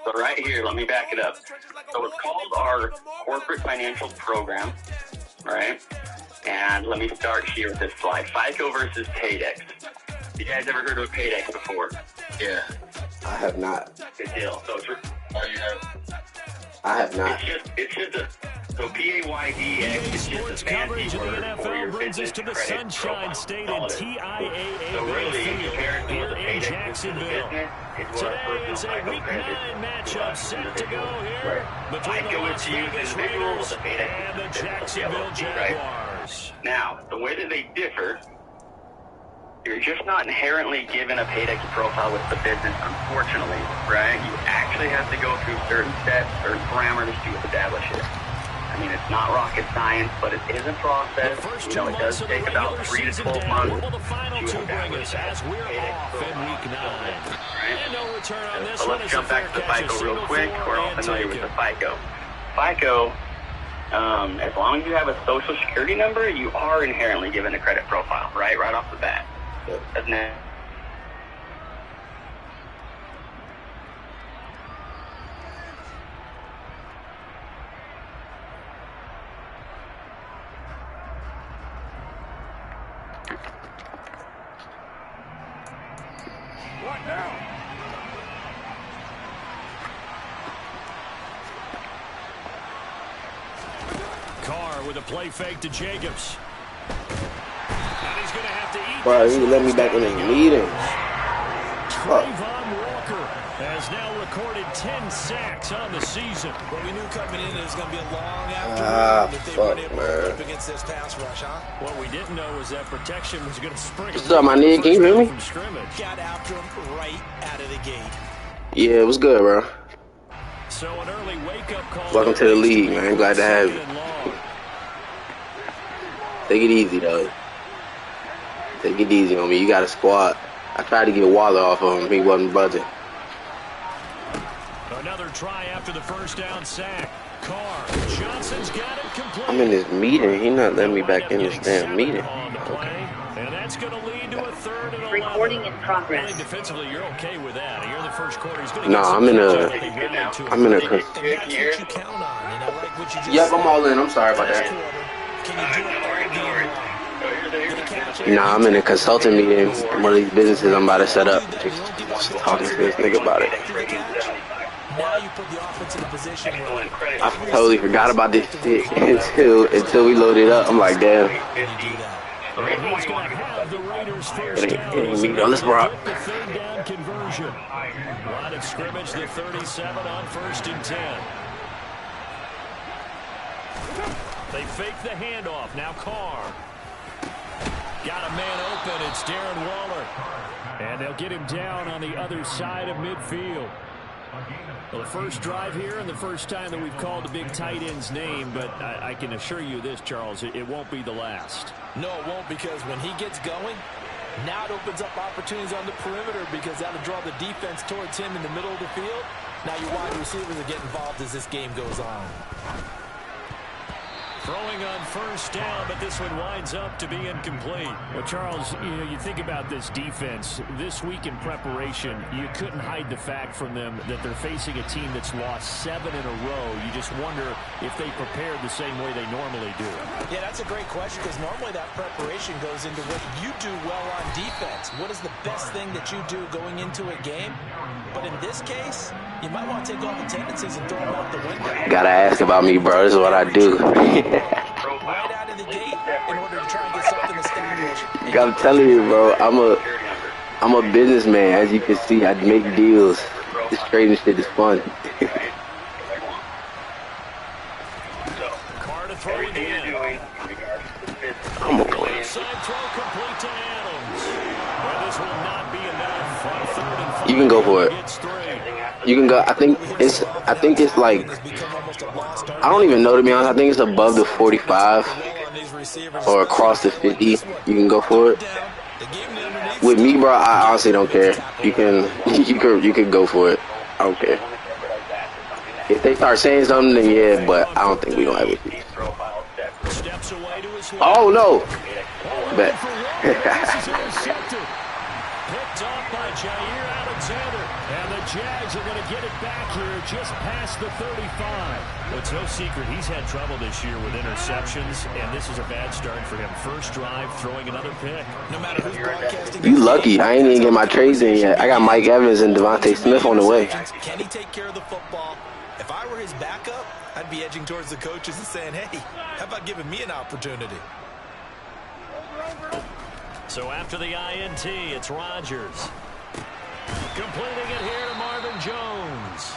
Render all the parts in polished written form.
So right here, let me back it up. So it's called our corporate financial program, right? And let me start here with this slide. FICO versus Paydex. You guys ever heard of a Paydex before? Yeah. I have not. Good deal. So it's you have? I have not. It's just a so PAYDX is just a fancy word for your business credit profile. State in TIAA so really, Field here in Jacksonville. Today is a Week 9 matchup set to go here between the Las Vegas Raiders and the Jacksonville Jaguars. Now, the way that they differ, you're just not inherently given a Paydex profile with the business, unfortunately, right? You actually have to go through certain steps, certain parameters to establish it. I mean, it's not rocket science, but it is a process. You know, it does take about 3 to 12 months to establish that Paydex profile. Right? So let's jump back to the FICO real quick. We're all familiar with the FICO. FICO, as long as you have a social security number, you are inherently given a credit profile, right off the bat. Doesn't it? What now? Carr with a play fake to Jacobs. And he's going to have to eat. Bro, you let me back in the meeting. Trayvon Walker has now recorded 10 sacks on the season. Well, we knew coming in it was going to be a long afternoon if they weren't able to hold up against this pass rush, huh? What we didn't know was that protection was going to spring. What's up, my nigga? Can you hear me? Got after him right out of the gate. Yeah, it was good, bro. So an early wake-up call. Welcome to the league, man. Glad to have you. Take it easy, though. Take it easy on me. You got a squad. I tried to get Waller off of him. He wasn't budging. Another try after the first down sack. Carr. Johnson's got it complete. I'm in this meeting. He not letting me back in this damn meeting. Okay. And that's going to lead to a third and 11. Recording in progress. Defensively, you're okay with that. You're in the first quarter. He's No, I'm in a. That's what you count on, and I like what you just Yep, I'm all in. I'm sorry about that. Nah, I'm in a consulting meeting. One of these businesses I'm about to set up. Just talking to this nigga about it. Now you put the offense in a position where I totally forgot about this shit until we loaded up. I'm like, damn. Let's rock. Line of scrimmage, the 37 on 1st and 10. They fake the handoff. Now Carr. Got a man open. It's Darren Waller. And they'll get him down on the other side of midfield. Well, the first drive here and the first time that we've called a big tight end's name, but I can assure you this, Charles, it won't be the last. No, it won't, because when he gets going, now it opens up opportunities on the perimeter because that'll draw the defense towards him in the middle of the field. Now your wide receivers will get involved as this game goes on. Throwing on first down, but this one winds up to be incomplete. Well, Charles, you think about this defense. This week in preparation, you couldn't hide the fact from them that they're facing a team that's lost 7 in a row. You just wonder if they prepared the same way they normally do. Yeah, that's a great question, because normally that preparation goes into what you do well on defense. What is the best thing that you do going into a game? But in this case, you might want to take all the tendencies and throw them out the window. Gotta ask about me, bro. This is what I do. Right out of the gate in order to try and get something established. I'm telling you, bro. I'm a businessman. As you can see, I make deals. This trading shit is fun. Carr to throw it in. I'm a player. Side throw complete to Adams. Well, this will not be enough on 3rd and 5. You can go for it. You can go. I think it's like, I don't even know, to be honest. I think it's above the 45 or across the 50. You can go for it. With me, bro, I honestly don't care. You can go for it. I don't care. If they start saying something, then yeah, but I don't think we gonna have it. Oh no! Bet. Picked off by Jair Alexander, and the Jags are going to get it back here just past the 35. Well, it's no secret he's had trouble this year with interceptions, and this is a bad start for him. First drive, throwing another pick. No matter who's broadcasting. You lucky. I ain't even get my trades in yet. I got Mike Evans and Devontae Smith on the way. Can he take care of the football? If I were his backup, I'd be edging towards the coaches and saying, hey, how about giving me an opportunity? So after the INT, it's Rodgers. Completing it here to Marvin Jones.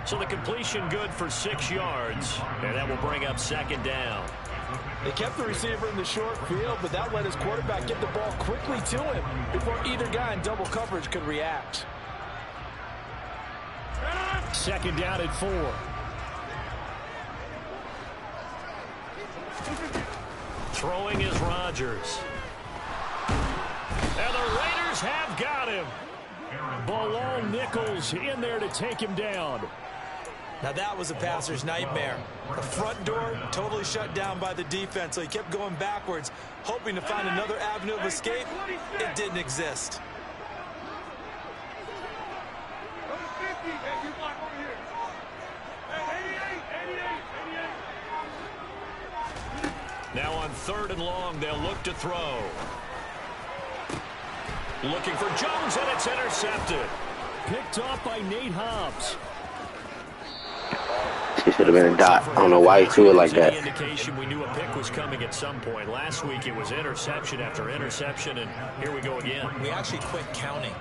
So the completion good for 6 yards, and that will bring up second down. They kept the receiver in the short field, but that let his quarterback get the ball quickly to him before either guy in double coverage could react. Second down at 4. Throwing is Rodgers. And the Raiders have got him. Balone Nichols in there to take him down. Now that was a passer's nightmare. The front door totally shut down by the defense, so he kept going backwards, hoping to find another avenue of escape. It didn't exist. Now on 3rd and long, they'll look to throw. Looking for Jones, and it's intercepted. Picked off by Nate Hobbs. It should have been a dot. I don't know why he threw it like that. Indication we knew a pick was coming at some point. Last week it was interception after interception, and here we go again. We actually quit counting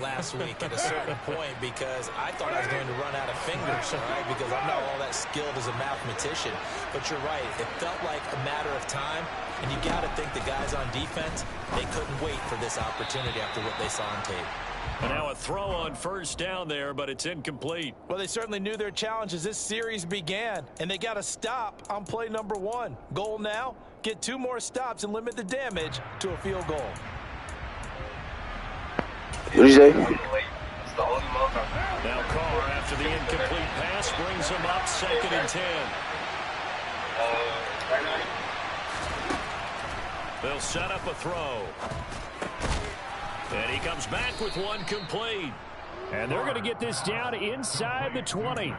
last week at a certain point because I thought I was going to run out of fingers, all right, because I'm not all that skilled as a mathematician. But you're right. It felt like a matter of time, and you got to think the guys on defense, they couldn't wait for this opportunity after what they saw on tape. And now a throw on first down there, but it's incomplete. Well, they certainly knew their challenge as this series began, and they got to stop on play number 1. Goal now, get 2 more stops and limit the damage to a field goal. What did you say? Now Carr, after the incomplete pass, brings him up 2nd and 10. They'll set up a throw. And he comes back with one complete. And they're going to get this down inside the 20.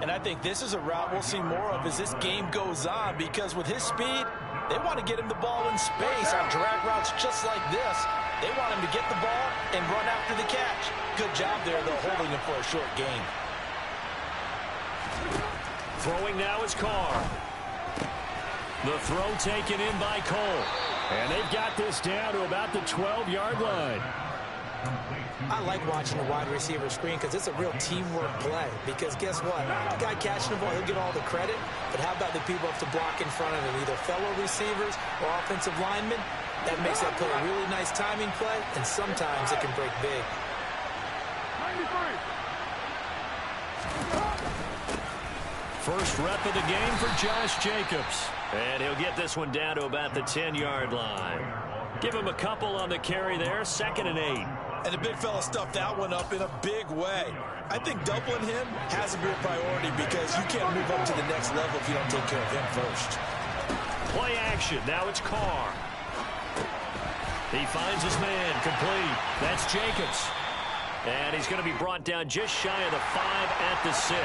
And I think this is a route we'll see more of as this game goes on, because with his speed, they want to get him the ball in space on drag routes just like this. They want him to get the ball and run after the catch. Good job there, though, holding him for a short gain. Throwing now is Carr. The throw taken in by Cole. And they've got this down to about the 12-yard line. I like watching the wide receiver screen because it's a real teamwork play. Because guess what? The guy catching the ball, he'll get all the credit. But how about the people up to block in front of him, either fellow receivers or offensive linemen? That makes that play a really nice timing play, and sometimes it can break big. First rep of the game for Josh Jacobs. And he'll get this one down to about the 10-yard line. Give him a couple on the carry there, 2nd and 8. And the big fella stuffed that one up in a big way. I think doubling him has to be a priority because you can't move up to the next level if you don't take care of him first. Play action. Now it's Carr. He finds his man, complete. That's Jacobs. And he's going to be brought down just shy of the 5 at the 6.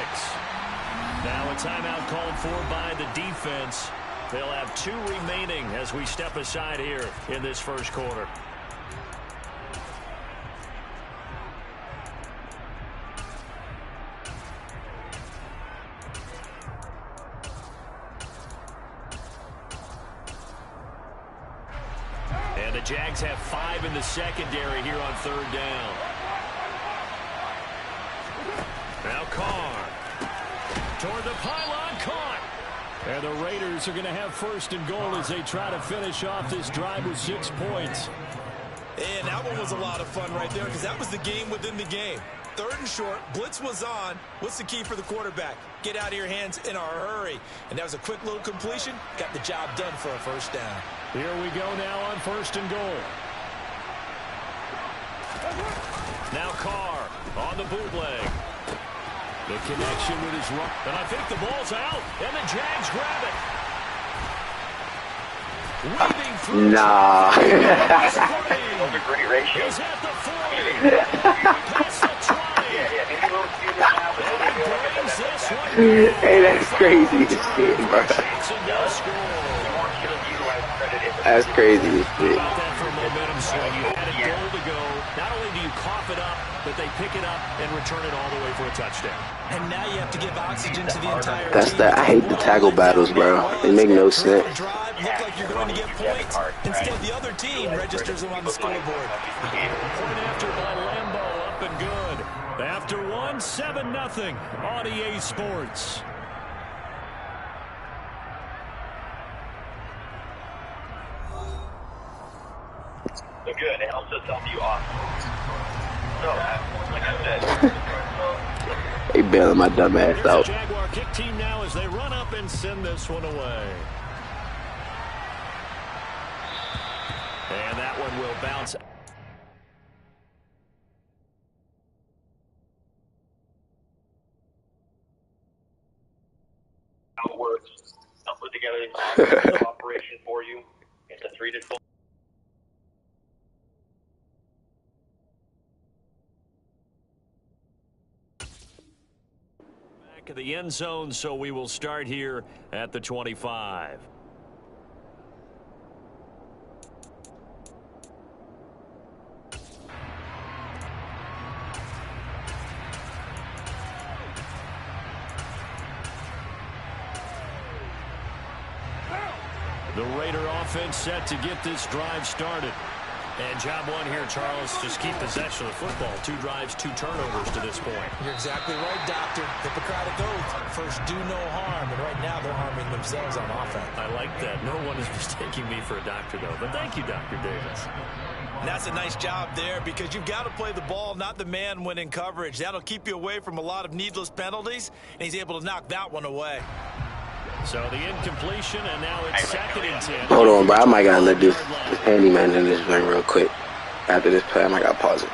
Now a timeout called for by the defense. They'll have 2 remaining as we step aside here in this first quarter. And the Jags have 5 in the secondary here on 3rd down. Now Carr. Toward the pylon, caught. And the Raiders are going to have 1st and goal as they try to finish off this drive with 6 points. And that one was a lot of fun right there because that was the game within the game. 3rd and short, blitz was on. What's the key for the quarterback? Get out of your hands in a hurry. And that was a quick little completion. Got the job done for a 1st down. Here we go now on 1st and goal. Now Carr on the bootleg. The connection with his run. And I think the ball's out. And the Jags grab it. Weaving through. Nah. Great ratio. He's at the 40. Past the 20. Hey, that's crazy as shit, bro. That's crazy as shit. About that for a momentum swing. You had a goal to go. Not only do you cough it up, but they pick it up and return it all the way for a touchdown. And now you have to give oxygen to the entire That's team. that. I hate the tackle battles, bro. They make no sense. Drive, look like you're going to get points. Instead, the other team registers them on the scoreboard. Point after by Lambo, up and good. After one, 7-0 on EA Sports. So good. It helps us help you off. So, like I said. They bailing my dumb ass Here's out. the Jaguar kick team now as they run up and send this one away. And that one will bounce. How it works. I'll put together this operation for you. It's a 3 to 12. Back of the end zone, so we will start here at the 25. The Raider offense set to get this drive started. And job one here, Charles, just keep possession of the football. 2 drives, 2 turnovers to this point. You're exactly right, Doctor. Hippocratic oath. First, do no harm. And right now, they're harming themselves on offense. I like that. No one is mistaking me for a doctor, though. But thank you, Dr. Davis. And that's a nice job there because you've got to play the ball, not the man when in coverage. That'll keep you away from a lot of needless penalties, and he's able to knock that one away. So the incompletion, and now it's 2nd and 10. Hold on, bro. I might gotta let this handyman in this ring real quick. After this play, I might gotta pause it.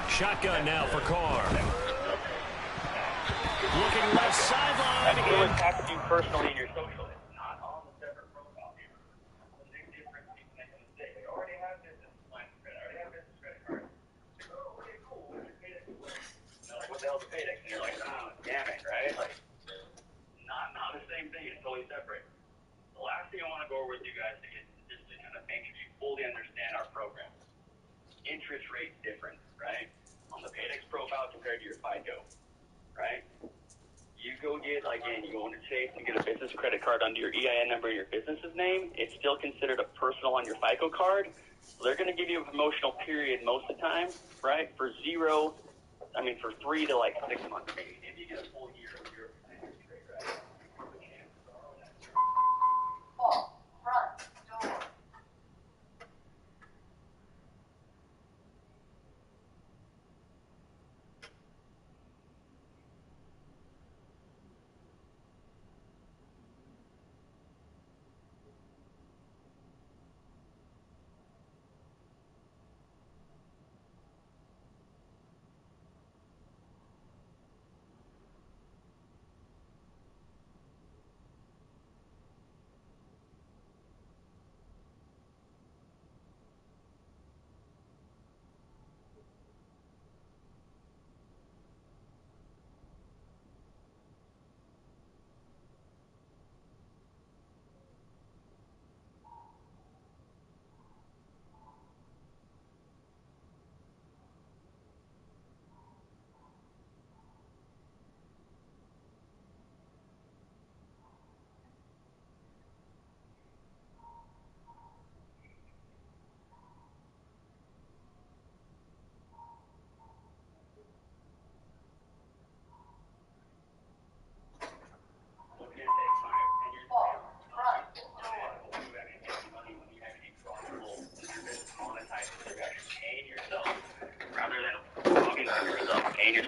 Shotgun now for Carr. Looking left sideline. It will impact you personally in your social. It's not on the separate profile here. The big difference you can make a mistake. They already have business line of credit. Already have business credit cards. They go, oh, okay, cool. What's your paydex? They're like, what the hell's a paydex? And you're like, oh, damn it, right? Like, not the same thing. It's totally separate. The last thing I want to go over with you guys to get just to kind of make sure you fully understand our program. Interest rate difference, right? On the paydex profile compared to your FICO, right? You go get, again, you go into Chase and get a business credit card under your EIN number and your business's name. It's still considered a personal on your FICO card. So they're going to give you a promotional period most of the time, right? For 3 to 6 months, maybe. If you get a full year of your interest rate, right? Front door.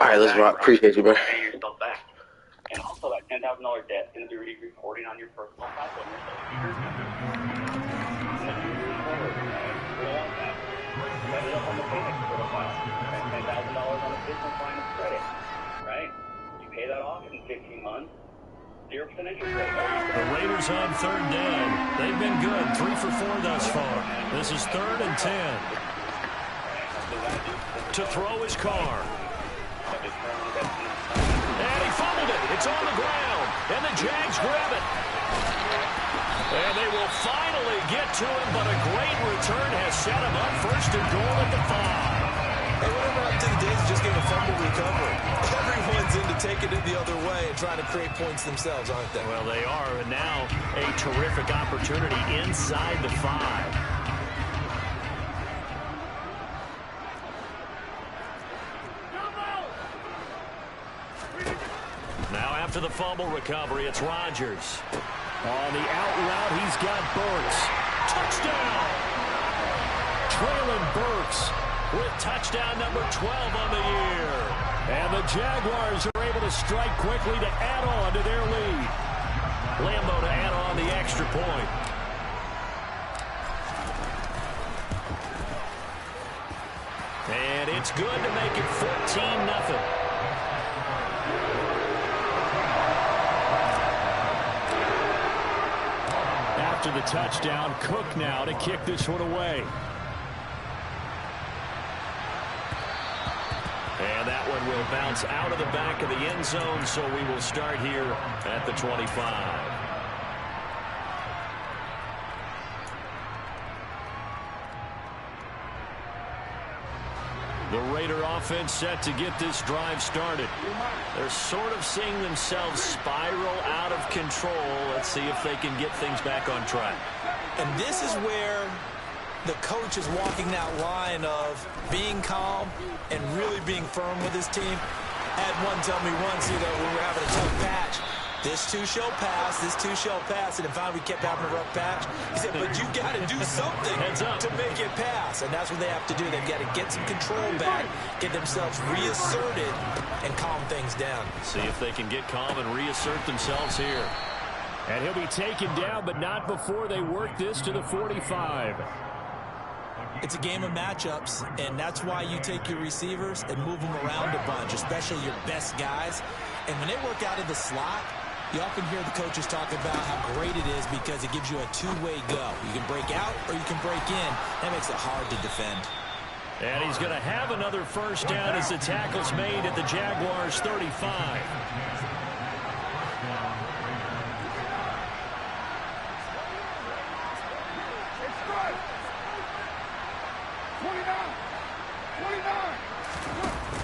All right, let's rock. Appreciate you, bro. Pay yourself back. And also, that $10,000 debt is going to be recording on your personal platform. $10,000 on a business line of credit, right? You pay that off in 15 months. 0% interest rate. The Raiders on 3rd down. They've been good. 3 for 4 thus far. This is 3rd and 10. To throw his car. And he fumbled it. It's on the ground. And the Jags grab it. And they will finally get to him, but a great return has set him up first and goal at the 5. Hey, whatever happened to the days of just getting a fumble recovery? Everyone's into taking it the other way and trying to create points themselves, aren't they? Well, they are, and now a terrific opportunity inside the 5. Now after the fumble recovery, it's Rodgers. On the out route, he's got Burks. Touchdown! Traylon Burks with touchdown number 12 on the year. And the Jaguars are able to strike quickly to add on to their lead. Lambeau to add on the extra point. And it's good to make it 14-0. After the touchdown, Cook now to kick this one away. And that one will bounce out of the back of the end zone, so we will start here at the 25. The Raider offense set to get this drive started. They're sort of seeing themselves spiral out of control. Let's see if they can get things back on track. And this is where the coach is walking that line of being calm and really being firm with his team. I had one tell me once, when we were having a tough patch, this too shall pass, this too shall pass. And finally we kept having a rough patch. He said, but you got to do something to make it pass. And that's what they have to do. They've got to get some control back, get themselves reasserted, and calm things down. See if they can get calm and reassert themselves here. And he'll be taken down, but not before they work this to the 45. It's a game of matchups, and that's why you take your receivers and move them around a bunch, especially your best guys. And when they work out of the slot, you often hear the coaches talk about how great it is because it gives you a two-way go. You can break out or you can break in. That makes it hard to defend. And he's going to have another first down as the tackle's made at the Jaguars' 35.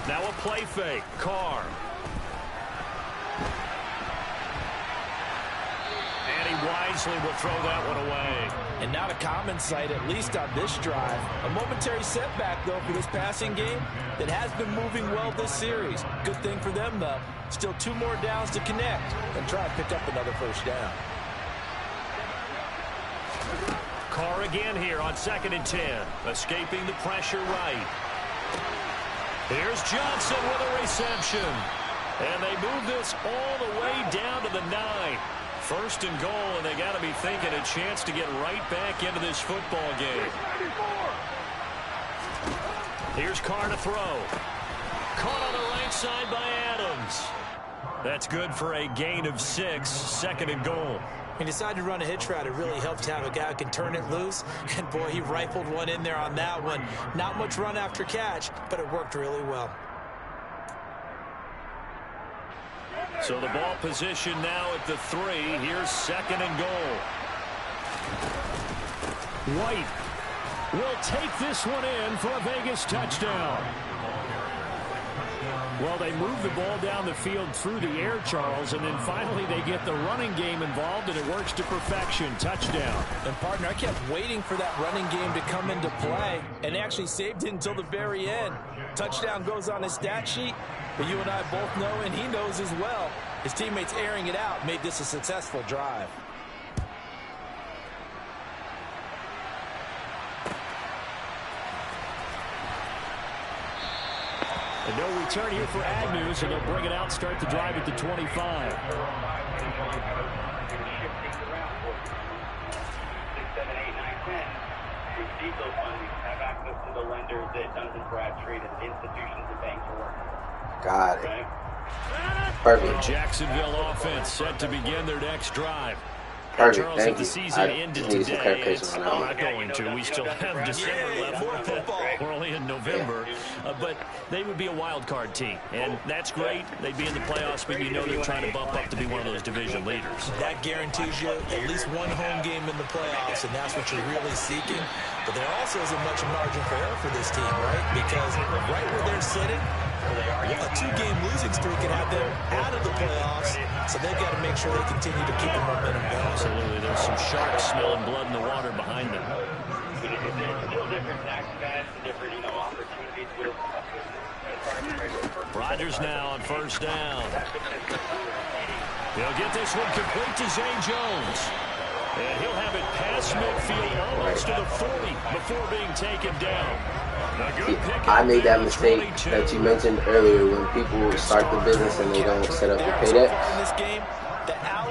Now a play fake. Carr. And he wisely will throw that one away. And not a common sight, at least on this drive. A momentary setback, though, for this passing game that has been moving well this series. Good thing for them, though. Still 2 more downs to connect and try to pick up another first down. Carr again here on 2nd and 10. Escaping the pressure right. Here's Johnson with a reception. And they move this all the way down to the 9. First and goal, and they got to be thinking a chance to get right back into this football game. Here's Carr to throw. Caught on the right side by Adams. That's good for a gain of 6, 2nd and goal. He decided to run a hitch route. It really helped to have a guy who can turn it loose. And, boy, he rifled one in there on that one. Not much run after catch, but it worked really well. So the ball position now at the 3. Here's 2nd and goal. White will take this one in for a Vegas touchdown. Well, they move the ball down the field through the air, Charles, and then finally they get the running game involved, and it works to perfection. Touchdown. And, partner, I kept waiting for that running game to come into play, and actually saved it until the very end. Touchdown goes on his stat sheet, but you and I both know, and he knows as well, his teammates airing it out made this a successful drive. And no return here for Agnew, so they'll bring it out, start the drive at the 25. Receive those funds, have access to the lenders that Dun & Bradstreet and institutions and banks are working with. Got it. Okay? Perfect. Jacksonville offense set to begin their next drive. Perfect, Charles, thank if the you. season I ended need some today, clarification it's on that one. not going to. We still have December left. We're only in November. But they would be a wild card team. And that's great. They'd be in the playoffs, but you know they're trying to bump up to be one of those division leaders. That guarantees you at least one home game in the playoffs, and that's what you're really seeking. But there also isn't much margin for error for this team, right? Because right where they're sitting, a 2-game losing streak can have them out of the playoffs, so they've got to make sure they continue to keep the momentum going. Absolutely. There's some sharks smelling blood in the water behind them. Rodgers now on first down. He'll get this one complete to Zay Jones. And he'll have it past midfield almost to the 40 before being taken down. I made that mistake that you mentioned earlier when people start the business and they don't set up the pay deck.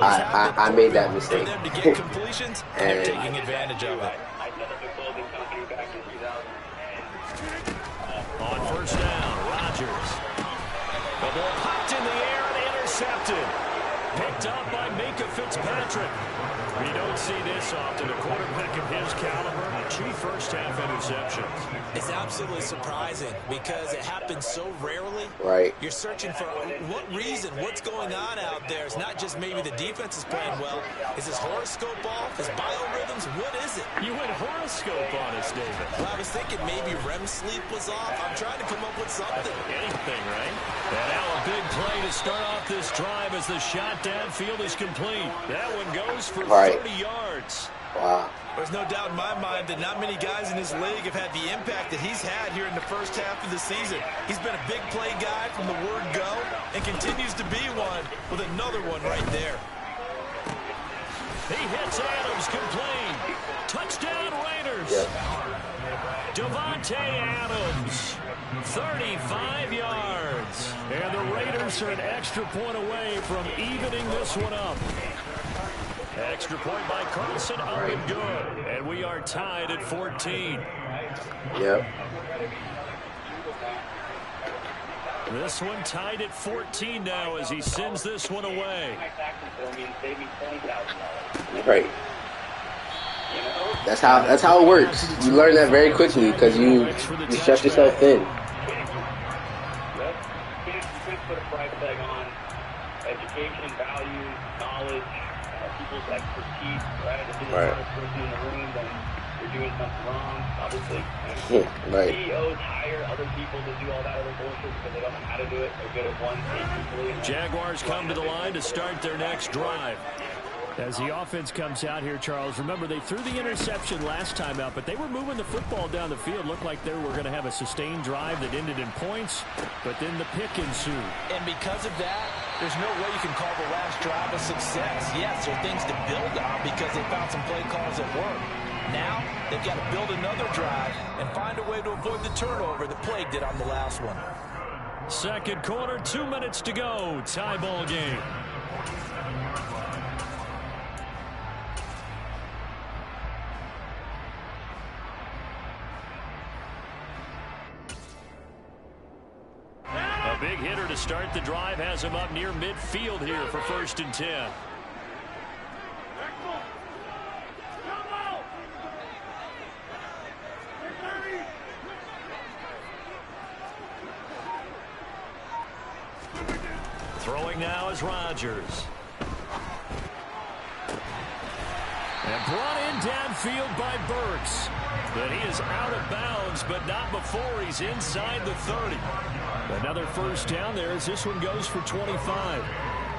I made that mistake. And taking advantage of it. On first down, Rodgers. The ball popped in the air and intercepted. Picked up by Minka Fitzpatrick. We don't see this often. A quarterback of his caliber, 2 first-half interceptions. It's absolutely surprising because it happens so rarely. Right. You're searching for what reason, what's going on out there. It's not just maybe the defense is playing well. Is his horoscope off? His biorhythms? What is it? You went horoscope on us, David. Well, I was thinking maybe REM sleep was off. I'm trying to come up with something. Anything, right? And now a big play to start off this drive as the shot downfield is complete. That one goes for 30 yards. Wow. There's no doubt in my mind that not many guys in this league have had the impact that he's had here in the first half of the season. He's been a big play guy from the word go and continues to be one with another one right there. He hits Adams complete. Touchdown Raiders. Yep. Devontae Adams, 35 yards. And the Raiders are an extra point away from evening this one up. Extra point by Carlson, up and good. And we are tied at 14. Yep. This one tied at 14 now as he sends this one away. Right. That's how it works. You learn that very quickly because you stretch yourself thin. You could put a price tag on education, values, knowledge, people's expertise, right? If you're the smartest person in the room, then you're doing something wrong, obviously. Right. CEOs hire other people to do all that other bullshit because they don't know how to do it. They're good at one thing equally. Jaguars come to the line to start their next drive. As the offense comes out here, Charles, remember they threw the interception last time out, but they were moving the football down the field. Looked like they were going to have a sustained drive that ended in points, but then the pick ensued. And because of that, there's no way you can call the last drive a success. Yes, there are things to build on because they found some play calls that work. Now, they've got to build another drive and find a way to avoid the turnover that plagued it on the last one. Second quarter, 2 minutes to go. Tie ball game. A big hitter to start the drive has him up near midfield here for 1st and 10. Throwing now is Rodgers. And brought in downfield by Burks. But he is out of bounds, but not before he's inside the 30. Another first down there as this one goes for 25.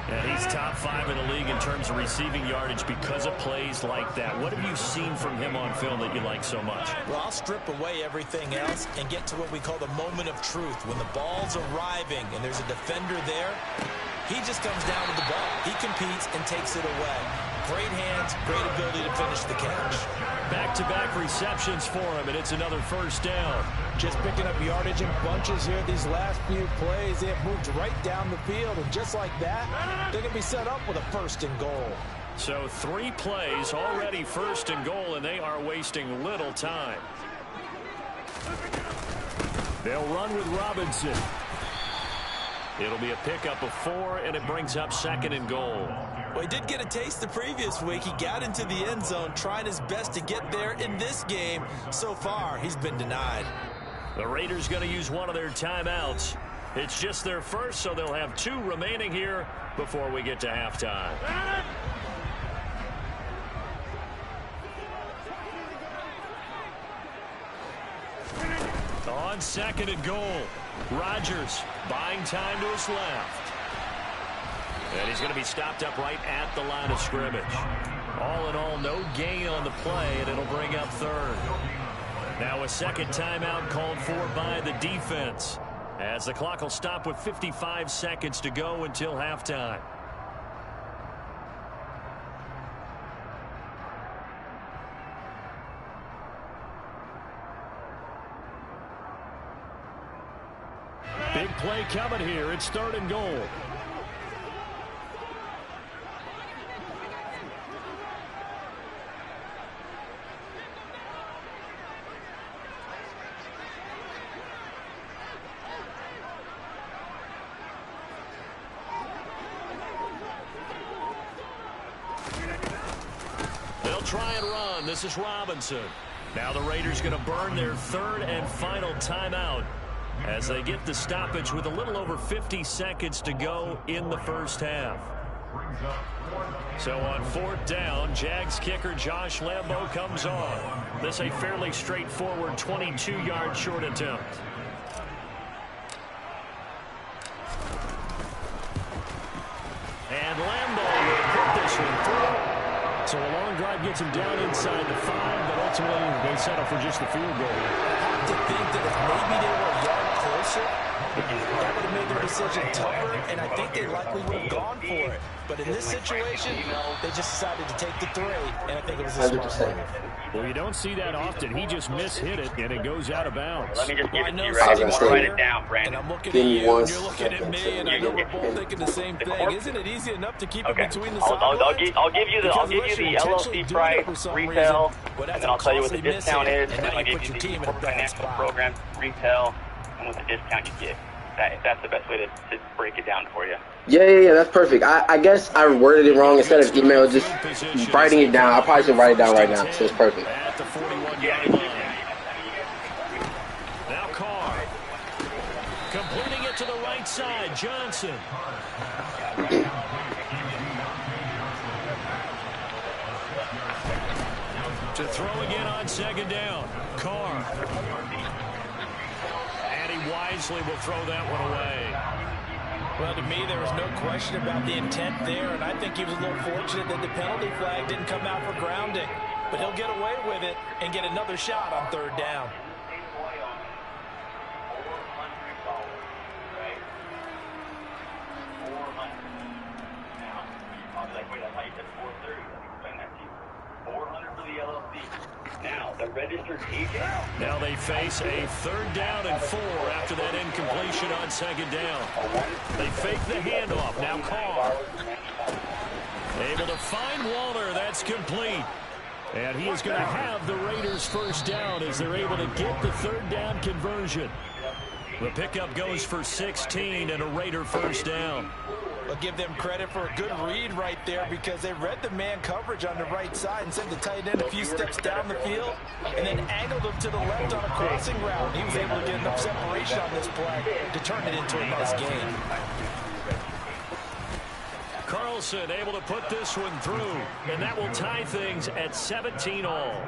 And he's top 5 in the league in terms of receiving yardage because of plays like that. What have you seen from him on film that you like so much? Well, I'll strip away everything else and get to what we call the moment of truth. When the ball's arriving and there's a defender there, he just comes down with the ball. He competes and takes it away. Great hands, great ability to finish the catch. Back-to-back receptions for him, and it's another first down. Just picking up yardage in bunches here. These last few plays, they have moved right down the field, and just like that, they're going to be set up with a 1st and goal. So 3 plays already 1st and goal, and they are wasting little time. They'll run with Robinson. It'll be a pickup of 4, and it brings up 2nd and goal. Well, he did get a taste the previous week. He got into the end zone, trying his best to get there in this game. So far, he's been denied. The Raiders going to use one of their timeouts. It's just their first, so they'll have 2 remaining here before we get to halftime. On 2nd and goal, Rodgers buying time to his left. And he's going to be stopped up right at the line of scrimmage. All in all, no gain on the play, and it'll bring up 3rd. Now a 2nd timeout called for by the defense, as the clock will stop with 55 seconds to go until halftime. Big play coming here. It's 3rd and goal. They'll try and run. This is Robinson. Now the Raiders going to burn their 3rd and final timeout as they get the stoppage with a little over 50 seconds to go in the first half. So on 4th down, Jags kicker Josh Lambo comes on. This a fairly straightforward 22-yard short attempt. And Lambo will put this one through. So a long drive gets him down inside the 5, but ultimately they settle for just the field goal. I have to think that if maybe they were a yard closer, that would have made their decision tougher, and I think they likely would have gone for it. But in this situation, they just decided to take the 3, and I think it was a smart move. Well, you don't see that often. He just mishit it, and it goes out of bounds. Let me just give it to you, I right? was You gonna want to say- write it down, And Brandon. I'm looking Give at me you, one and you're looking at second. me, and I know we're both thinking the same thing. Isn't it easy enough to keep it Okay. between the I'll sidelines? give you the Because unless you're intentionally LLC doing price, it for some retail, reason, well, that's and then I'll tell you what the a costly discount mishit, is, and and then now I'll you give put you your the team in a corporate bad financial spot. program, retail, and what the discount you get. That's the best way to break it down for you. Yeah, that's perfect. I guess I worded it wrong. Instead of email, just writing it down. I probably should write it down right now, so it's perfect. At the 41-yard line. Now Carr. Completing it to the right side. Johnson. To throw again on 2nd down. Carr. And he wisely will throw that one away. Well, to me, there was no question about the intent there, and I think he was a little fortunate that the penalty flag didn't come out for grounding. But he'll get away with it and get another shot on 3rd down. Now, the registered agent. Now they face a 3rd down and 4 after that incompletion on 2nd down. They fake the handoff. Now Carr. Able to find Walter. That's complete. And he is going to have the Raiders' 1st down as they're able to get the 3rd down conversion. The pickup goes for 16 and a Raider 1st down. I'll give them credit for a good read right there because they read the man coverage on the right side and sent the tight end a few steps down the field and then angled him to the left on a crossing route. He was able to get enough separation on this play to turn it into a nice gain. Carlson able to put this one through, and that will tie things at 17 all.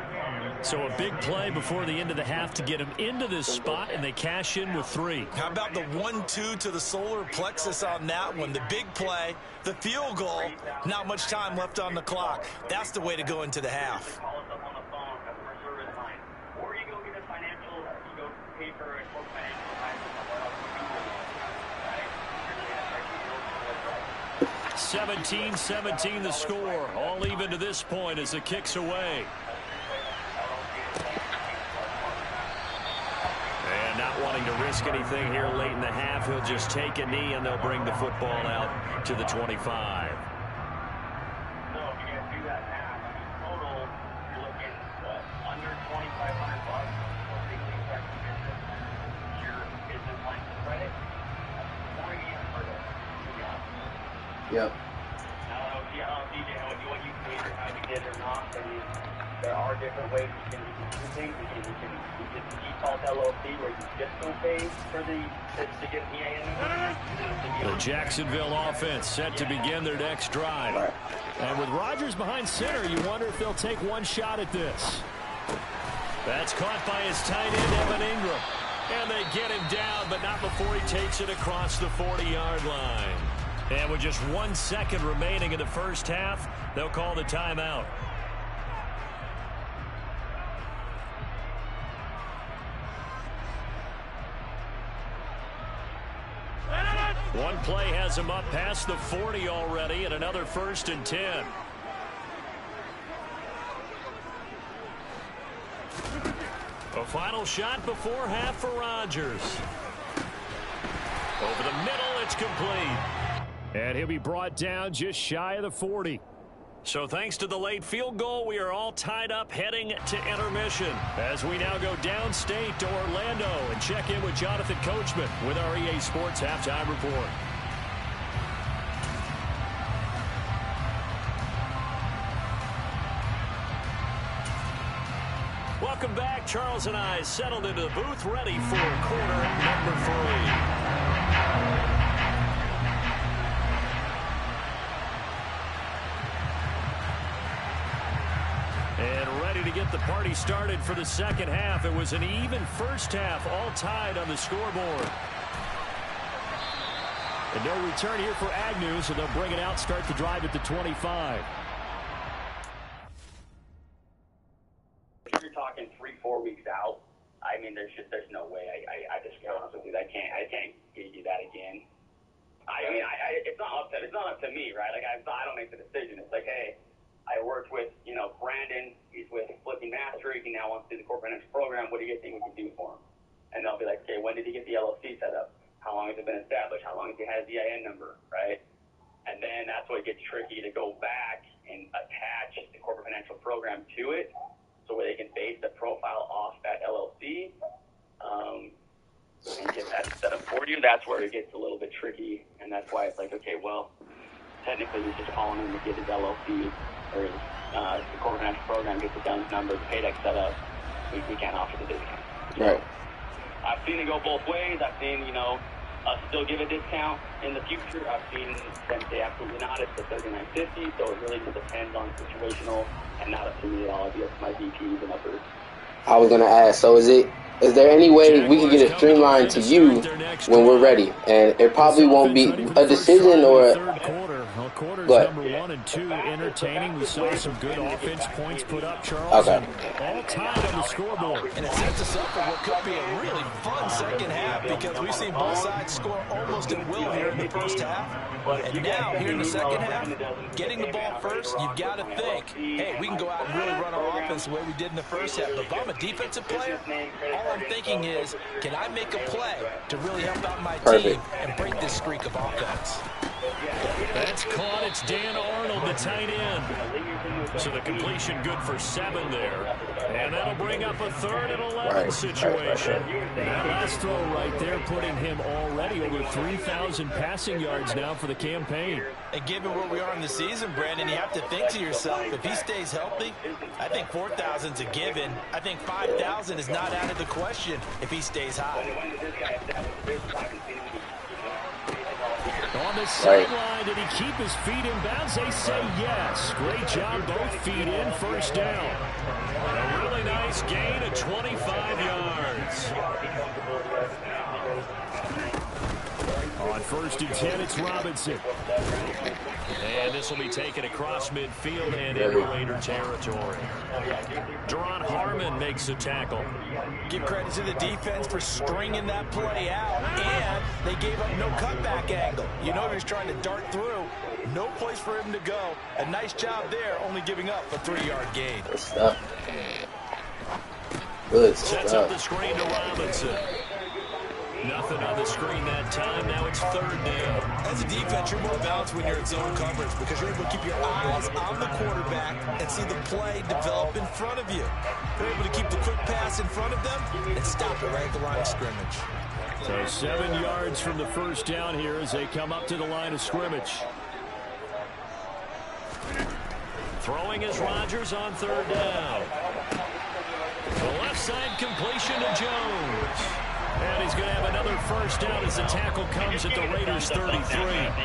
So a big play before the end of the half to get him into this spot, and they cash in with 3. How about the 1-2 to the solar plexus on that one? The big play, the field goal, not much time left on the clock. That's the way to go into the half. Call us up on the phone, customer service line. Or you go get a financial, you go pay for a quote financial advisor somewhere else. Right? 17-17 the score. All even to this point as the kick's away. And not wanting to risk anything here late in the half, he'll just take a knee and they'll bring the football out to the 25. So if you guys do that math, I mean, total, you're looking, what, under $2,500 for big league start to business, your business line of credit, or Yep. Now, I don't know, DJ, what you did or how you did or not. I mean, there are different ways we can do things. We can default LLC where you just don't pay for to get the EAN. The Jacksonville offense set to begin their next drive. And with Rodgers behind center, you wonder if they'll take one shot at this. That's caught by his tight end, Evan Ingram. And they get him down, but not before he takes it across the 40-yard line. And with just 1 second remaining in the first half, they'll call the timeout. One play has him up past the 40 already, and another 1st and 10. A final shot before half for Rodgers. Over the middle, it's complete. And he'll be brought down just shy of the 40. So thanks to the late field goal, we are all tied up heading to intermission as we now go downstate to Orlando and check in with Jonathan Coachman with our EA Sports Halftime Report. Welcome back. Charles and I settled into the booth, ready for quarter number 3. And ready to get the party started for the second half. It was an even first half, all tied on the scoreboard. And no return here for Agnew, so they'll bring it out, start the drive at the 25. If you're talking 3-4 weeks out, I mean, there's no way. I just be honest with you, I can't give you that again. I mean, it's not up to me, right? Like I don't make the decision. It's like, hey, I worked with, Brandon. He's with Flipping Mastery. He now wants to do the corporate financial program. What do you think we can do for him? And they'll be like, okay, when did he get the LLC set up? How long has it been established? How long has he had his EIN number, right? And then that's what gets tricky to go back and attach the corporate financial program to it so where they can base the profile off that LLC and get that set up for you. That's where it gets a little bit tricky, and that's why it's like, okay, well, technically we're just calling him to get his LLC or the corporate financial program, get the DUNS number, the paydeck set up. We can't offer the discount. Right. I've seen it go both ways. I've seen, us still give a discount in the future. I've seen them say absolutely not. It's the $39.50, so it really just depends on situational and not up to me at all. It'd be up to my VPs and uppers. I was gonna ask, so is there any way we can get it streamlined to you when we're ready? And it probably won't be a decision or Quarters But, number 1 and 2 entertaining. We saw some good offense points put up, Charles. Okay. All tied on the scoreboard. And it sets us up for what could be a really fun second half because we've seen both sides score almost at will here in the first half. And now, here in the second half, getting the ball first, you've got to think, hey, we can go out and really run our offense the way we did in the first half. But if I'm a defensive player, all I'm thinking is, can I make a play to really help out my team and break this streak of offense? That's caught. It's Dan Arnold, the tight end. So the completion good for 7 there. And that'll bring up a 3rd and 11 situation. That last throw right there putting him already over 3,000 passing yards now for the campaign. And given where we are in the season, Brandon, you have to think to yourself, if he stays healthy, I think 4,000's a given. I think 5,000 is not out of the question if he stays high. On the sideline, did he keep his feet in bounds? They say yes. Great job, both feet in, first down. A really nice gain of 25 yards. On 1st and 10, it's Robinson. And this will be taken across midfield and into Raider territory. Deron Harmon makes the tackle. Give credit to the defense for stringing that play out, and they gave up no cutback angle. You know he's trying to dart through. No place for him to go. A nice job there, only giving up a 3-yard gain. Good stuff. Good stuff. Sets up the screen to Robinson. Nothing on the screen that time. Now it's 3rd down. As a defense, you're more balanced when you're in zone coverage because you're able to keep your eyes on the quarterback and see the play develop in front of you. You're able to keep the quick pass in front of them and stop it right at the line of scrimmage. So 7 yards from the first down here as they come up to the line of scrimmage. Throwing is Rodgers on third down. The left side completion to Jones. And he's going to have another first down as the tackle comes at the Raiders' 33.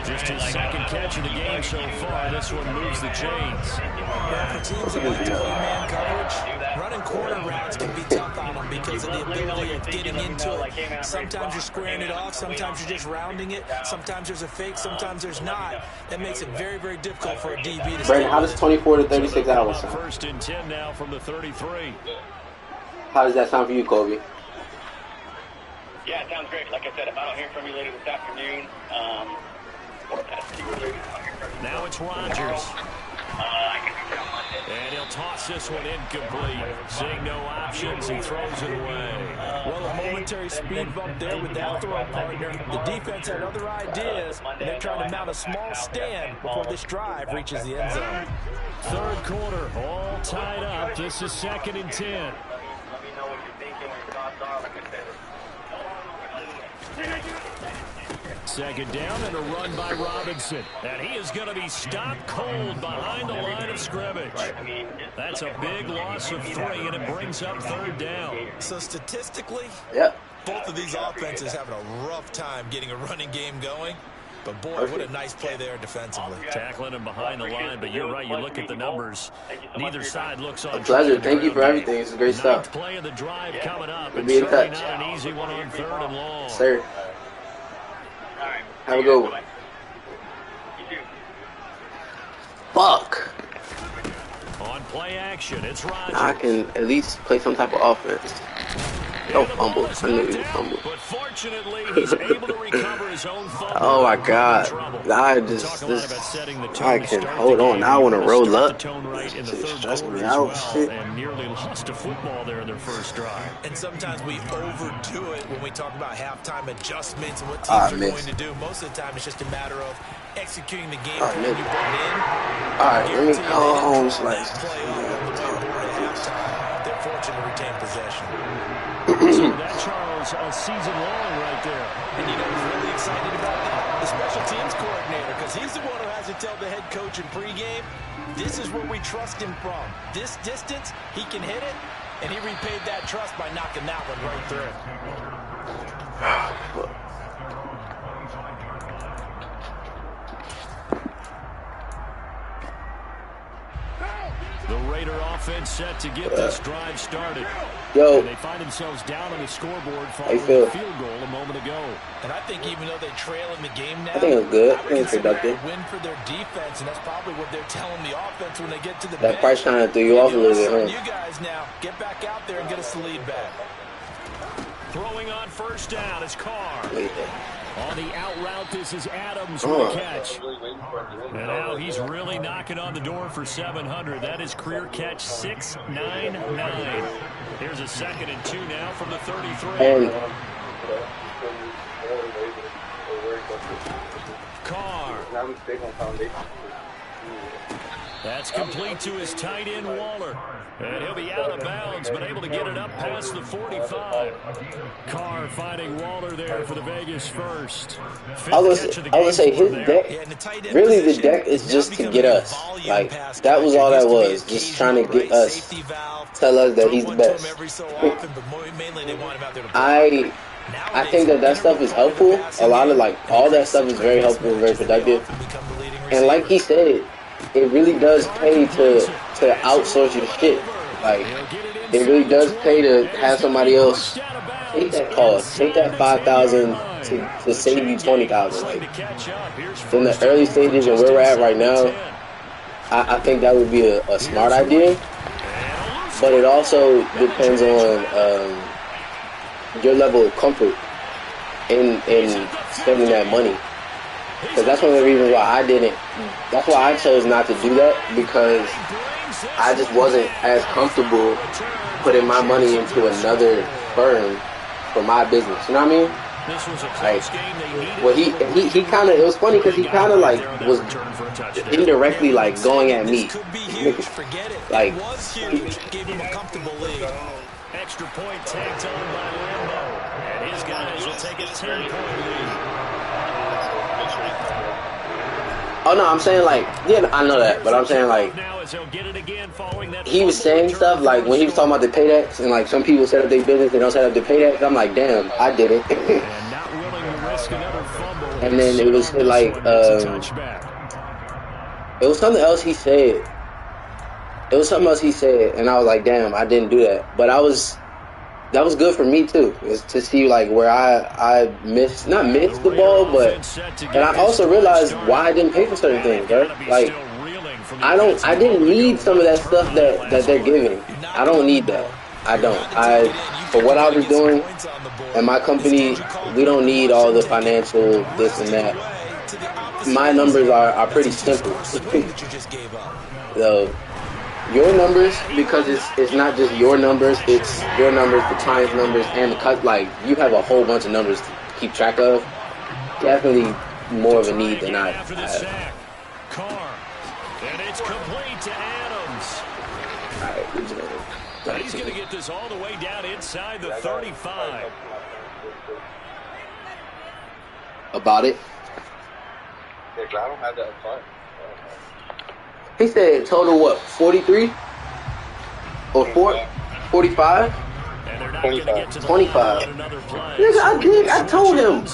Just his second catch of the game so far. This one moves the chains. Yeah, for teams that like to play man coverage, running corner routes can be tough on them because of the ability of getting into it. Sometimes you're squaring it off. Sometimes you're just rounding it. Sometimes there's a fake. Sometimes there's not. That makes it very, very difficult for a DB to Brandon, how does 24 to 36 hours sound? First and 10 now from the 33. How does that sound for you, Kobe? Yeah, it sounds great. Like I said, if I don't hear from you later this afternoon, now it's Rodgers. And he'll toss this one incomplete. Seeing no options, he throws it away. Well, a momentary speed bump there with that throw partner. The defense had other ideas, and they're trying to mount a small stand before this drive reaches the end zone. Third quarter, all tied up. This is 2nd and 10. Let me know what you're thinking, what your thoughts are. Like I said, second down and a run by Robinson. And he is going to be stopped cold behind the line of scrimmage. That's a big loss of 3, and it brings up third down. So statistically, Yep. both of these offenses having a rough time getting a running game going. But, boy, what a nice play there defensively. Tackling him behind the line, but you're right. You look at the numbers. Neither side looks on. A pleasure. Thank you for everything. This is great stuff. Play of the drive coming up. We'll be in touch. Not an easy one on third and long. Sir. Have a good one. Fuck. On play action, it's Rodgers. I can at least play some type of offense. Don't fumble. I knew he would fumble. But fortunately, he's able to recover his own fumble. Oh my God. I can hold on. Now I want to roll up. It's stressing me out. Shit. And nearly lost a football there in their first drive. And sometimes we overdo it when we talk about halftime adjustments and what teams are going to do. Most of the time, it's just a matter of executing the game plan you brought in. Alright, let me go home. They're fortunate to retain possession. So that, Charles, a season long right there. And you know who's really excited about that? The special teams coordinator, because he's the one who has to tell the head coach in pregame, this is where we trust him from. This distance, he can hit it, and he repaid that trust by knocking that one right through. The Raider offense set to get this drive started. Yo. And they find themselves down on the scoreboard following a field goal a moment ago. And I think even though they trail in the game now, I think it was good. I think it's productive. a win for their defense, and that's probably what they're telling the offense when they get to the That bench. price kind of threw you off a little bit, huh? You guys now, get back out there and get us the lead back. Throwing on first down is Carr. On the out route, this is Adams with a catch. And now he's really knocking on the door for 700. That is career catch 699. Here's a 2nd and 2 now from the 33. Carr. That's complete to his tight end, Waller. And he'll be out of bounds, but able to get it up past the 45. Carr finding Waller there for the Vegas first. I was gonna say his deck. Really, the deck is just to get us. Like that was all that was. Just trying to get us. Tell us that he's the best. I think that stuff is helpful. A lot of all that stuff is very helpful and very productive. And like he said, it really does pay to outsource your shit. Like, it really does pay to have somebody else take that cost, take that $5,000 to save you $20,000. Like, in the early stages and where we're at right now, I think that would be a smart idea. But it also depends on your level of comfort in spending that money. Because that's one of the reasons why that's why I chose not to do that, because I just wasn't as comfortable putting my money into another firm for my business. You know what I mean? Well, he kind of, it was funny because he kind of was indirectly going at me. Like, gave him a comfortable lead. Extra point tagged on by Lambo. And his guys will take a 10-point lead. Oh no, I'm saying like, yeah, I know that, but I'm saying like, he was saying stuff like when he was talking about the paydex and like some people set up their business, they don't set up the paydex. I'm like, damn, I did it. And then it was like, it was something else he said. It was something else he said, and I was like, damn, I didn't do that. But that was good for me too, is to see like where I not missed the ball, but and I also realized why I didn't pay for certain things, right? Like I didn't need some of that stuff that they're giving. I don't need that. I don't. For what I was doing and my company, we don't need all the financial this and that. My numbers are pretty simple. So your numbers, because it's not just your numbers, it's your numbers, the client's numbers, and the cut. Like you have a whole bunch of numbers to keep track of. Definitely more of a need than I have. And it's complete to Adams. All right, he's going to get this all the way down inside the 35. About it. Yeah, I don't have that apart. He said total what, 43? Or 45? 25. Nigga, I told him.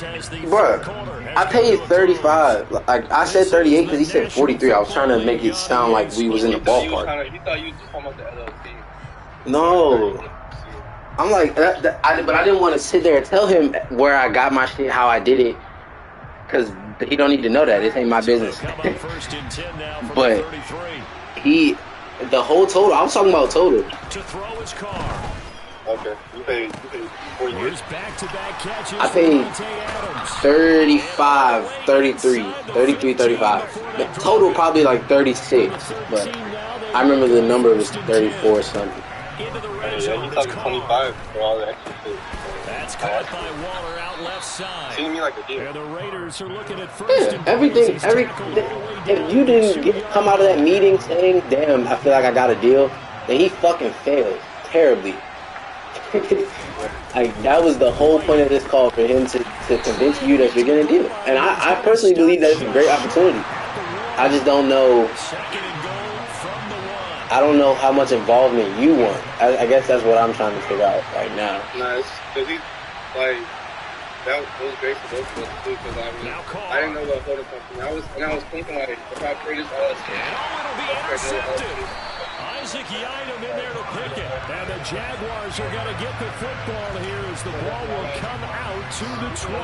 Bruh, I paid 35. Like, I said 38 because he said 43. I was trying to make it sound like we was in the ballpark. He thought you was just talking about the LLC. No. I'm like, but I didn't want to sit there and tell him where I got my shit, how I did it. Because he don't need to know that. This ain't my business. But the whole total, I was talking about total. To throw his car. Okay. You paid 4 years. I paid 35, 33, 35. The total probably like 36. But I remember the number was 34 or something. Yeah, you talking 25 for all the extra shit. That's caught by Waller out left side. Seemed me like a deal. The Raiders are looking at first. Yeah, everything. If you didn't come out of that meeting saying, "Damn, I feel like I got a deal," then he fucking failed terribly. Like that was the whole point of this call, for him to convince you that you're gonna do it. And I personally believe that it's a great opportunity. I just don't know. I don't know how much involvement you want. I guess that's what I'm trying to figure out right now. Nah, it's because he's like that was great for both of us too. Because I mean, I didn't know what holding company. I was thinking like if I pay this all, Isaac Yiadom in there to pick it. And the Jaguars are going to get the football here as the ball will come out to the 20.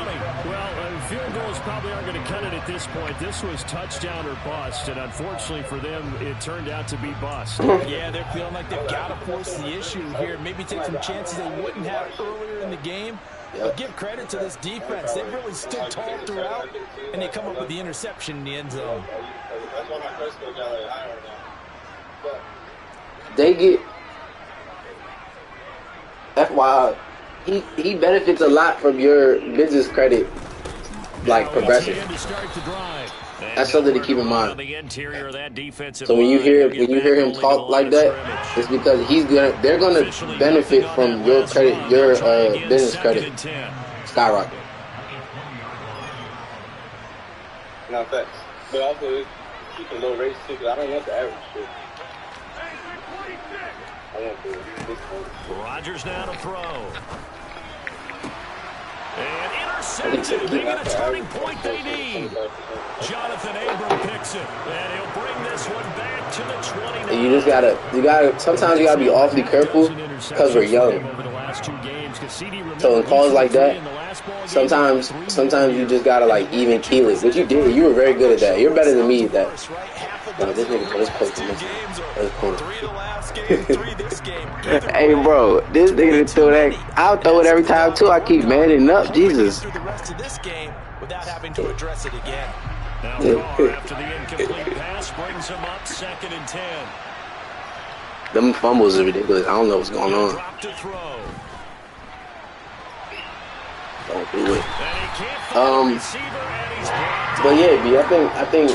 Well, field goals probably aren't going to cut it at this point. This was touchdown or bust, and unfortunately for them, it turned out to be bust. Yeah, they're feeling like they've got to force the issue here. Maybe take some chances they wouldn't have earlier in the game. But give credit to this defense. They've really stood tall throughout, and they come up with the interception in the end zone. That's why my first coach got like higher now. They get FYI, he benefits a lot from your business credit, like progression. That's something to keep in mind. So when you hear him talk like that, it's because they're gonna benefit from your credit, your business credit skyrocket. No thanks. But also keep a low rates too, because I don't want the average shit. Rodgers now to throw. And intercepted. Maybe the turning point they need. Jonathan Abram picks it. And he'll bring this one back to the 29. You just sometimes you gotta be awfully careful because we're young. So in calls like that, sometimes you just gotta like even keel it. Which you did. You were very good at that. You're better than me at that. No, this nigga put his post in this. Hey, bro, this nigga throw that. I'll throw it every time too. I keep manning up. Jesus. The rest of this game without having to address it again. Now Carr, after the incomplete pass, brings him up 2nd and 10. Them fumbles are ridiculous. I don't know what's going on. Drop to throw. Don't do it. But yeah, B, I think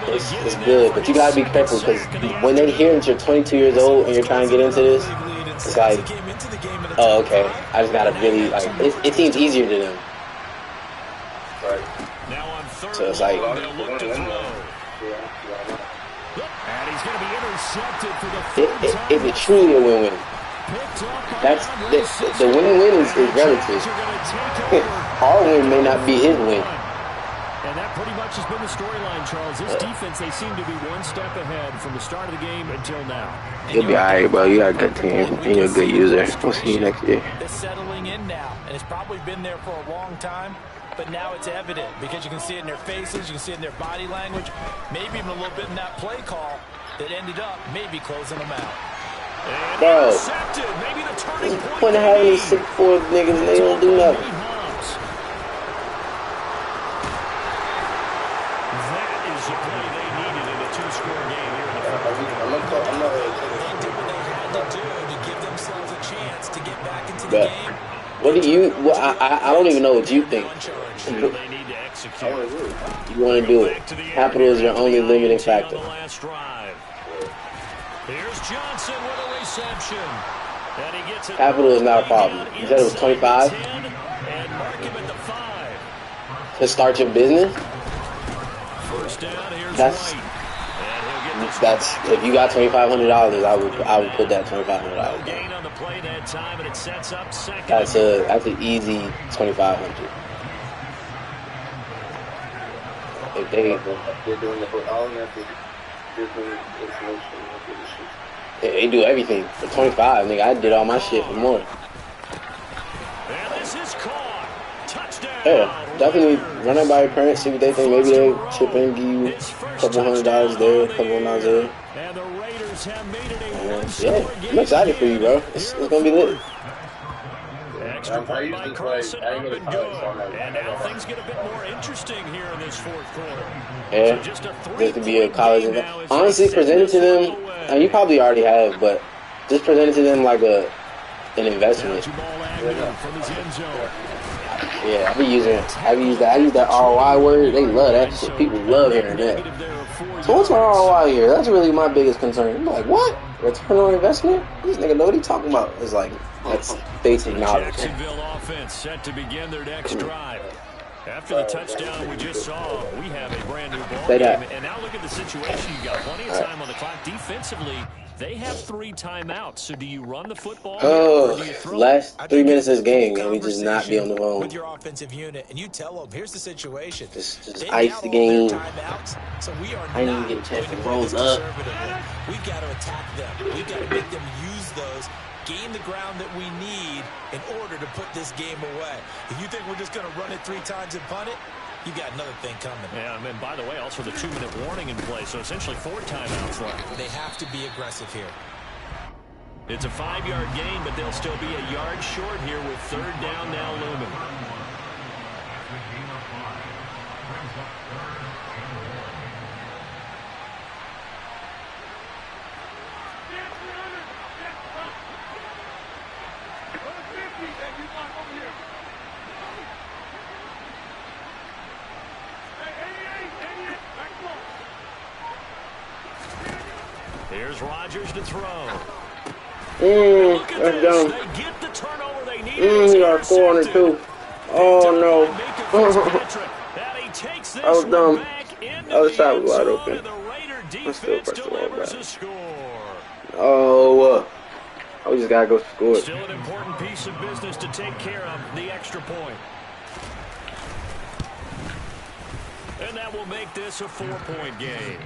it's good, but you gotta be careful because when they hear that you're 22 years old and you're trying to get into this, it's like, oh, okay, I just gotta really like. It seems easier to them. Now on third, So it's like, they'll look to throw. And he's going to be intercepted for the third time. Is it truly a win-win? That's the win-win is relative. Our win may not be his win. And that pretty much has been the storyline, Charles. This defense, they seem to be one step ahead from the start of the game until now. You'll be all right, bro. You got a good team, and you're a good user. We'll see you next year. It's settling in now, and it's probably been there for a long time, but now it's evident because you can see it in their faces, you can see it in their body language, maybe even a little bit in that play call that ended up maybe closing them out. And bro, maybe the turning point of having these 6'4" niggas and they don't do nothing. But what do you? Well, I don't even know what you think. You want to do it. Capital is your only limiting factor. Capital is not a problem. You said it was 25 to start your business. That's if you got $2,500, I would put that $2,500 down. That's an easy $2,500. If they're doing the whole they do everything for 25, nigga. I did all my shit for more. Yeah, definitely run it by your parents, see what they think. Maybe they chip in, give you a couple $100 there, a couple $100 there. Yeah, I'm excited for you, bro. It's gonna be lit. Extra point by Carson, up and good. And now things get a bit more interesting here in this fourth quarter. Yeah, so just to be a college event. Honestly, present it to them, and you probably already have, but just present it to them like an investment. Yeah, I use that ROI word. They love that shit. People love hearing that. So what's my ROI here? That's really my biggest concern. I'm like, what? Return on investment? This nigga know what he talking about. It's like, that's basic knowledge. Jacksonville offense set to begin their next drive. After the touchdown we just saw, we have a brand new ball game. And now look at the situation. You've got plenty of time on the clock. Defensively, they have 3 timeouts. So do you run the football? Oh, last 3 minutes of this game, and we just not be on the phone. With your offensive unit, and you tell them, here's the situation. Just ice the game. So we are I need to get a chance to roll up. We've got to attack them. We've got to make them use those, gain the ground that we need in order to put this game away. If you think we're just going to run it 3 times and punt it, you got another thing coming. Yeah, and by the way, also the 2-minute warning in play, so essentially 4 timeouts left. They have to be aggressive here. It's a 5-yard gain, but they'll still be a yard short here with 3rd down now looming. Here's Rodgers to throw. That's dumb. They get the turnover they need. We got 402. Oh no. That was dumb. Other side was wide open. I still press the wall back. Oh, we just gotta go score. Still an important piece of business to take care of, the extra point. And that will make this a 4-point game.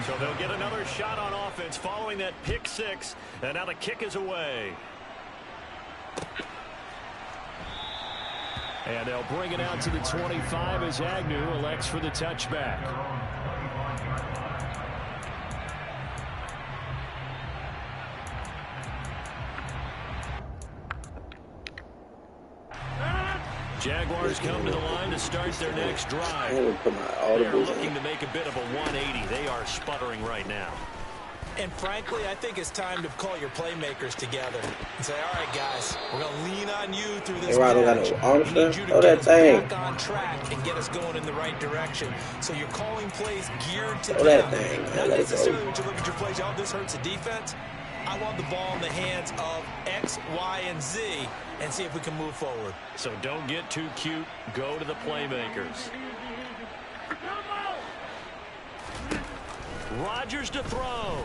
So they'll get another shot on offense following that pick 6, and now the kick is away. And they'll bring it out to the 25 as Agnew elects for the touchback. Jaguars come to the line to start their next drive. They're looking to make a bit of a 180. They are sputtering right now. And frankly, I think it's time to call your playmakers together and say, all right, guys, we're going to lean on you through this match. We need you to get us back on track and get us going in the right direction. So you're calling plays geared to them. Not necessarily when you look at your plays, oh, this hurts the defense. I want the ball in the hands of X, Y, and Z and see if we can move forward. So don't get too cute. Go to the playmakers. Rodgers to throw.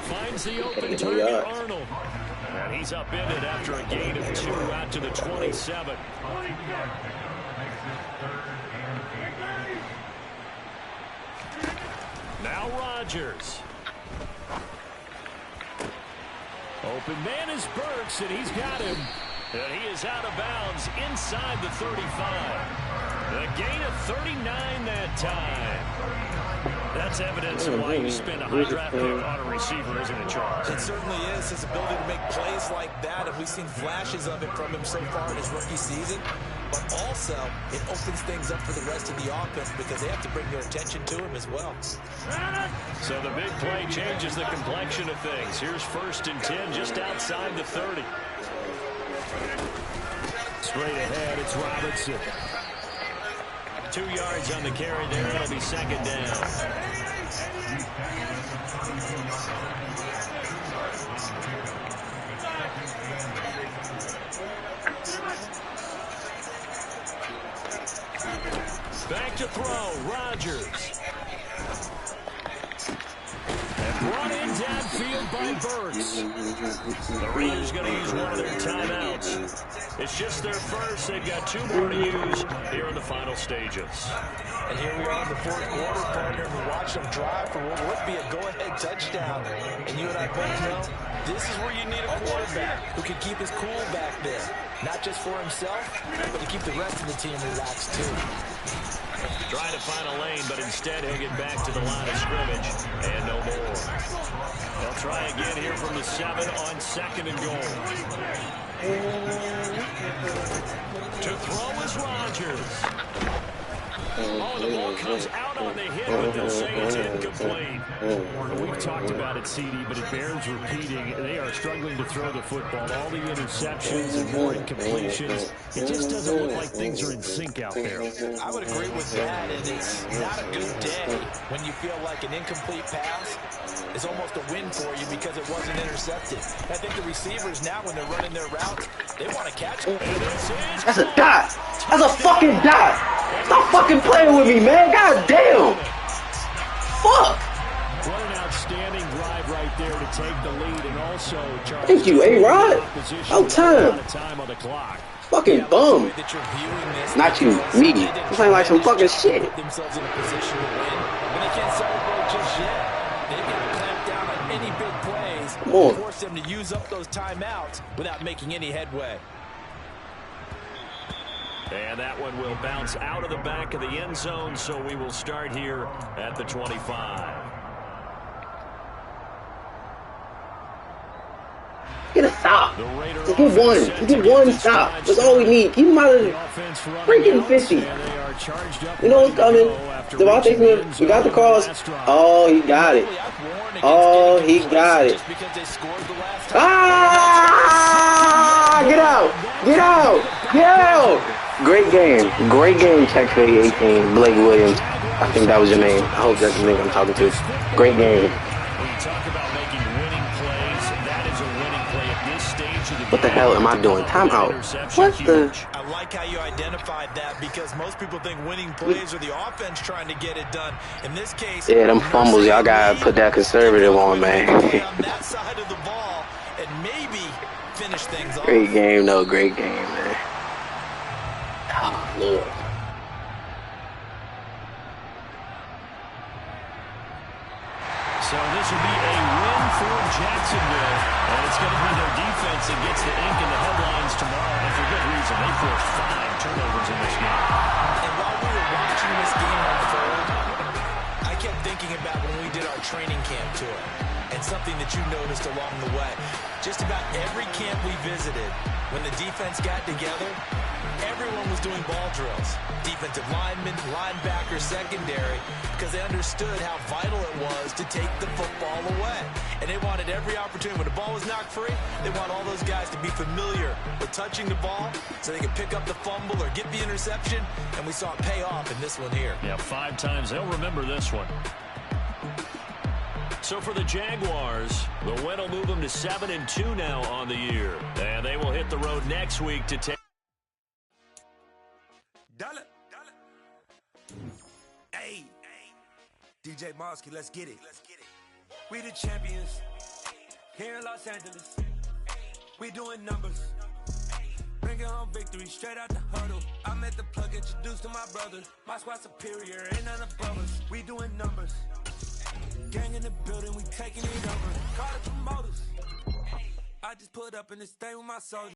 Finds the open target, Arnold. And he's upended after a gain of 2 out to the 27. Now Rodgers. Open man is Burks, and he's got him. And he is out of bounds inside the 35. A gain of 39 that time. That's evidence of why you spend a high draft pick on a receiver, isn't it, Charles? It certainly is. His ability to make plays like that, and we've seen flashes of it from him so far in his rookie season. But also, it opens things up for the rest of the offense because they have to bring their attention to him as well. So the big play changes the complexion of things. Here's 1st and 10 just outside the 30. Straight ahead, it's Robinson. 2 yards on the carry there. It'll be 2nd down. Back to throw, Rodgers. And brought in downfield by Burks. The Raiders going to use one of their timeouts. It's just their first. They've got 2 more to use here in the final stages. And here we are in the 4th quarter, partner. We watch them drive for what would be a go-ahead touchdown. And you and I both know this is where you need a quarterback who can keep his cool back there. Not just for himself, but to keep the rest of the team relaxed too. Trying to find a lane, but instead he'll get back to the line of scrimmage and no more. They'll try again here from the 7 on 2nd and goal. To throw is Rodgers. Oh, the ball comes out on the hit, but they'll say it's incomplete. We've talked about it, CD, but it bears repeating. They are struggling to throw the football. All the interceptions and more incompletions. It just doesn't look like things are in sync out there. I would agree with that, and it's not a good day when you feel like an incomplete pass is almost a win for you because it wasn't intercepted. I think the receivers now, when they're running their routes, they want to catch it. That's a dot. That's a fucking dot. Stop fucking playing with me, man. God damn. Fuck. What an outstanding drive right there to take the lead, and also Charles. Thank you, A-Rod. No time. On the clock. Fucking bum. Not you, me. I'm playing like some fucking shit. Themselves in a position to win, but they can't celebrate just yet. They've got to clamp down on any big plays and force them to use up those timeouts without making any headway. And that one will bounce out of the back of the end zone, so we will start here at the 25. Get a stop. Just get one. Just get one stop. That's all we need. Keep him out of the freaking 50. You know what's coming. Devontae Smith, we got the cross. Oh, he got it. Oh, he got it. Ah! Get out. Get out. Get out. Great game. Great game, Tech 18. Blake Williams. I think that was your name. I hope that's the name I'm talking to. Great game. What the hell am I doing? Timeout. What the? I like how you identified that because most people think winning plays are the offense trying to get it done. In this case, yeah, them fumbles, y'all gotta put that conservative on, man. on that side of the ball and maybe finish things off. Great game, though. Great game, man. Oh, Lord. So this will be a win for Jacksonville, and it's going to be their defense that gets the ink in the headlines tomorrow, and for good reason. They forced 5 turnovers in this game. And while we were watching this game unfold, I kept thinking about when we did our training camp tour, and something that you noticed along the way. Just about every camp we visited, when the defense got together, everyone was doing ball drills. Defensive linemen, linebackers, secondary, because they understood how vital it was to take the football away. And they wanted every opportunity. When the ball was knocked free, they want all those guys to be familiar with touching the ball so they can pick up the fumble or get the interception. And we saw it pay off in this one here. Yeah, 5 times. They'll remember this one. So for the Jaguars, the win will move them to 7-2 now on the year. And they will hit the road next week to take. Hey, DJ Mosky, let's get it. We the champions here in Los Angeles. We doing numbers. Bringing home victory straight out the huddle. I'm at the plug, introduced to my brother. My squad superior, ain't none above us. We doing numbers. Gang in the building, we taking it over. Call the promoters. I just put up in this thing with my soldiers.